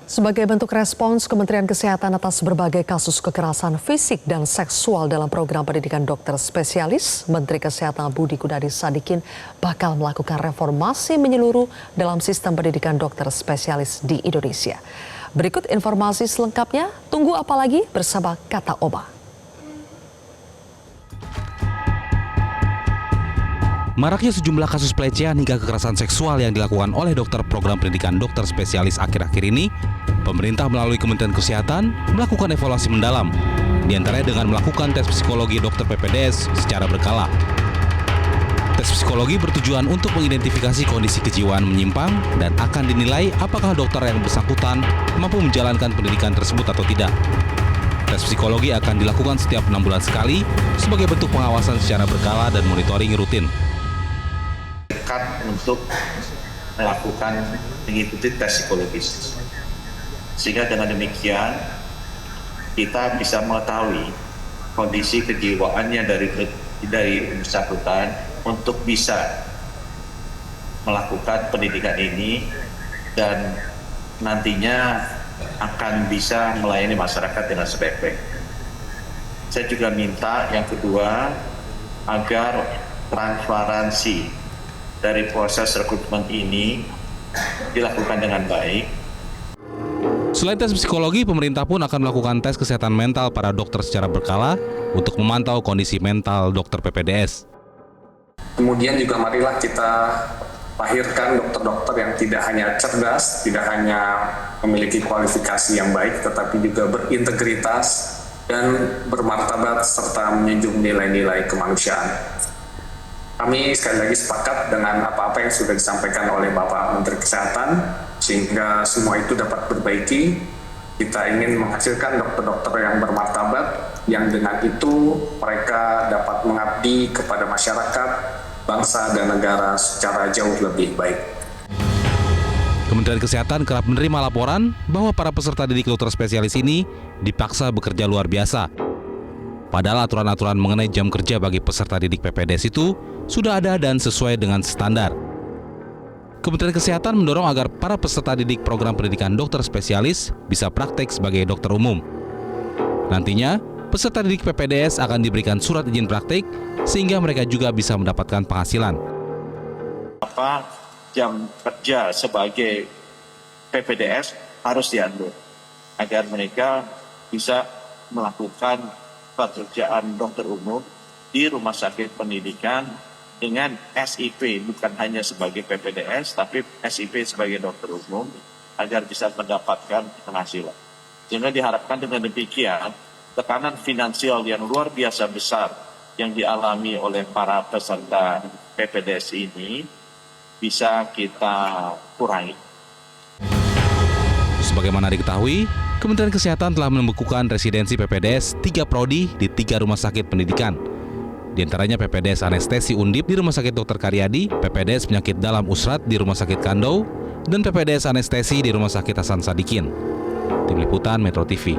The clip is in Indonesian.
Sebagai bentuk respons Kementerian Kesehatan atas berbagai kasus kekerasan fisik dan seksual dalam program pendidikan dokter spesialis, Menteri Kesehatan Budi Gunadi Sadikin bakal melakukan reformasi menyeluruh dalam sistem pendidikan dokter spesialis di Indonesia. Berikut informasi selengkapnya, tunggu apa lagi bersama Kata Oba. Maraknya sejumlah kasus pelecehan hingga kekerasan seksual yang dilakukan oleh dokter program pendidikan dokter spesialis akhir-akhir ini, pemerintah melalui Kementerian Kesehatan melakukan evaluasi mendalam, diantaranya dengan melakukan tes psikologi dokter PPDS secara berkala. Tes psikologi bertujuan untuk mengidentifikasi kondisi kejiwaan menyimpang dan akan dinilai apakah dokter yang bersangkutan mampu menjalankan pendidikan tersebut atau tidak. Tes psikologi akan dilakukan setiap 6 bulan sekali sebagai bentuk pengawasan secara berkala dan monitoring rutin. Untuk melakukan mengikuti tes psikologis, sehingga dengan demikian kita bisa mengetahui kondisi kejiwaannya dari bersangkutan untuk bisa melakukan pendidikan ini dan nantinya akan bisa melayani masyarakat dengan sebaik-baik. Saya juga minta yang kedua agar transparansi dari proses rekrutmen ini dilakukan dengan baik. Selain tes psikologi, pemerintah pun akan melakukan tes kesehatan mental para dokter secara berkala untuk memantau kondisi mental dokter PPDS. Kemudian juga marilah kita lahirkan dokter-dokter yang tidak hanya cerdas, tidak hanya memiliki kualifikasi yang baik, tetapi juga berintegritas dan bermartabat serta menjunjung nilai-nilai kemanusiaan. Kami sekali lagi sepakat dengan apa-apa yang sudah disampaikan oleh Bapak Menteri Kesehatan, sehingga semua itu dapat diperbaiki. Kita ingin menghasilkan dokter-dokter yang bermartabat, yang dengan itu mereka dapat mengabdi kepada masyarakat, bangsa, dan negara secara jauh lebih baik. Kementerian Kesehatan kerap menerima laporan bahwa para peserta didik dokter spesialis ini dipaksa bekerja luar biasa. Padahal aturan-aturan mengenai jam kerja bagi peserta didik PPDS itu sudah ada dan sesuai dengan standar. Kementerian Kesehatan mendorong agar para peserta didik program pendidikan dokter spesialis bisa praktek sebagai dokter umum. Nantinya, peserta didik PPDS akan diberikan surat izin praktik sehingga mereka juga bisa mendapatkan penghasilan. Apa jam kerja sebagai PPDS harus diatur agar mereka bisa melakukan pekerjaan dokter umum di rumah sakit pendidikan dengan SIP, bukan hanya sebagai PPDS, tapi SIP sebagai dokter umum, agar bisa mendapatkan penghasilan. Sehingga diharapkan dengan demikian, tekanan finansial yang luar biasa besar yang dialami oleh para peserta PPDS ini bisa kita kurangi. Sebagaimana diketahui, Kementerian Kesehatan telah membekukan residensi PPDS 3 prodi di 3 rumah sakit pendidikan. Di antaranya PPDS Anestesi Undip di Rumah Sakit Dr. Karyadi, PPDS Penyakit Dalam Usrat di Rumah Sakit Kandau, dan PPDS Anestesi di Rumah Sakit Hasan Sadikin. Tim Liputan Metro TV.